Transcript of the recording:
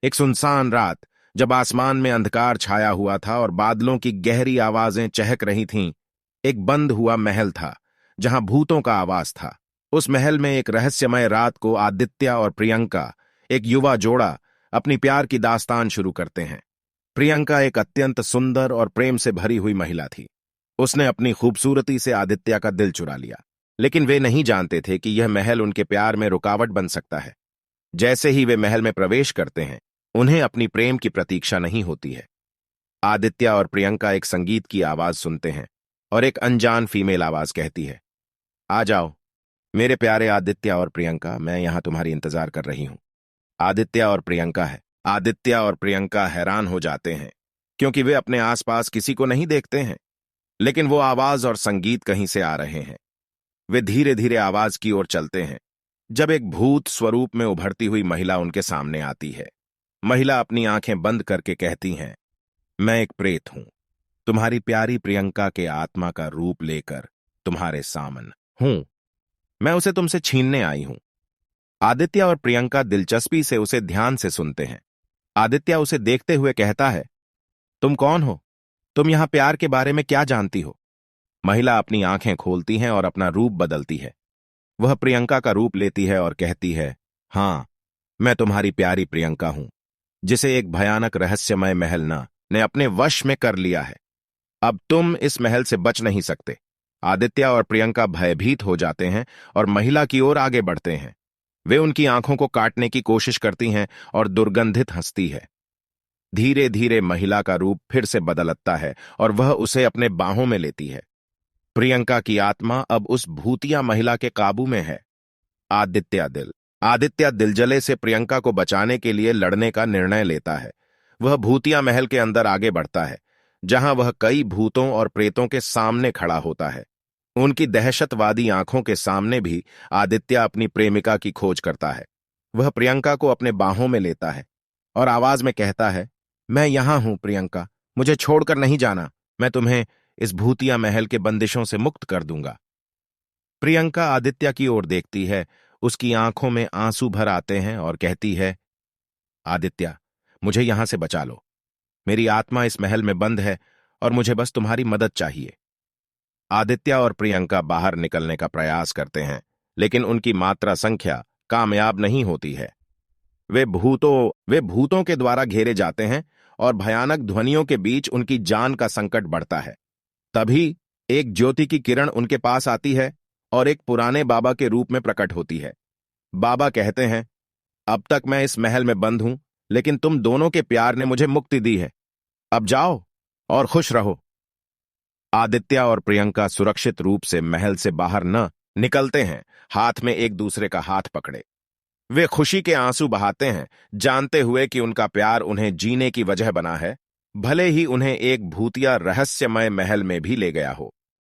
एक सुनसान रात, जब आसमान में अंधकार छाया हुआ था और बादलों की गहरी आवाजें चहक रही थीं, एक बंद हुआ महल था जहां भूतों का आवाज था। उस महल में एक रहस्यमय रात को आदित्य और प्रियंका, एक युवा जोड़ा, अपनी प्यार की दास्तान शुरू करते हैं। प्रियंका एक अत्यंत सुंदर और प्रेम से भरी हुई महिला थी। उसने अपनी खूबसूरती से आदित्य का दिल चुरा लिया, लेकिन वे नहीं जानते थे कि यह महल उनके प्यार में रुकावट बन सकता है। जैसे ही वे महल में प्रवेश करते हैं, उन्हें अपनी प्रेम की प्रतीक्षा नहीं होती है। आदित्य और प्रियंका एक संगीत की आवाज सुनते हैं और एक अनजान फीमेल आवाज कहती है, आ जाओ मेरे प्यारे आदित्य और प्रियंका, मैं यहां तुम्हारी इंतजार कर रही हूं। आदित्य और प्रियंका हैरान हो जाते हैं, क्योंकि वे अपने आसपास किसी को नहीं देखते हैं, लेकिन वो आवाज और संगीत कहीं से आ रहे हैं। वे धीरे धीरे आवाज की ओर चलते हैं, जब एक भूत स्वरूप में उभरती हुई महिला उनके सामने आती है। महिला अपनी आंखें बंद करके कहती हैं, मैं एक प्रेत हूं, तुम्हारी प्यारी प्रियंका के आत्मा का रूप लेकर तुम्हारे सामने हूं। मैं उसे तुमसे छीनने आई हूं। आदित्य और प्रियंका दिलचस्पी से उसे ध्यान से सुनते हैं। आदित्य उसे देखते हुए कहता है, तुम कौन हो? तुम यहां प्यार के बारे में क्या जानती हो? महिला अपनी आंखें खोलती है और अपना रूप बदलती है। वह प्रियंका का रूप लेती है और कहती है, हां, मैं तुम्हारी प्यारी प्रियंका हूं, जिसे एक भयानक रहस्यमय महल ने अपने वश में कर लिया है। अब तुम इस महल से बच नहीं सकते। आदित्य और प्रियंका भयभीत हो जाते हैं और महिला की ओर आगे बढ़ते हैं। वे उनकी आंखों को काटने की कोशिश करती हैं और दुर्गंधित हंसती है। धीरे धीरे महिला का रूप फिर से बदलता है और वह उसे अपने बाहों में लेती है। प्रियंका की आत्मा अब उस भूतिया महिला के काबू में है। आदित्य दिलजले से प्रियंका को बचाने के लिए लड़ने का निर्णय लेता है। वह भूतिया महल के अंदर आगे बढ़ता है, जहां वह कई भूतों और प्रेतों के सामने खड़ा होता है। उनकी दहशतवादी आंखों के सामने भी आदित्य अपनी प्रेमिका की खोज करता है। वह प्रियंका को अपने बाहों में लेता है और आवाज में कहता है, मैं यहां हूं प्रियंका, मुझे छोड़कर नहीं जाना। मैं तुम्हें इस भूतिया महल के बंदिशों से मुक्त कर दूंगा। प्रियंका आदित्य की ओर देखती है, उसकी आंखों में आंसू भर आते हैं और कहती है, आदित्य, मुझे यहां से बचा लो। मेरी आत्मा इस महल में बंद है और मुझे बस तुम्हारी मदद चाहिए। आदित्य और प्रियंका बाहर निकलने का प्रयास करते हैं, लेकिन उनकी मात्रा संख्या कामयाब नहीं होती है। वे भूतों के द्वारा घेरे जाते हैं और भयानक ध्वनियों के बीच उनकी जान का संकट बढ़ता है। तभी एक ज्योति की किरण उनके पास आती है और एक पुराने बाबा के रूप में प्रकट होती है। बाबा कहते हैं, अब तक मैं इस महल में बंद हूं, लेकिन तुम दोनों के प्यार ने मुझे मुक्ति दी है। अब जाओ और खुश रहो। आदित्य और प्रियंका सुरक्षित रूप से महल से बाहर निकलते हैं, हाथ में एक दूसरे का हाथ पकड़े। वे खुशी के आंसू बहाते हैं, जानते हुए कि उनका प्यार उन्हें जीने की वजह बना है, भले ही उन्हें एक भूतिया रहस्यमय महल में भी ले गया हो।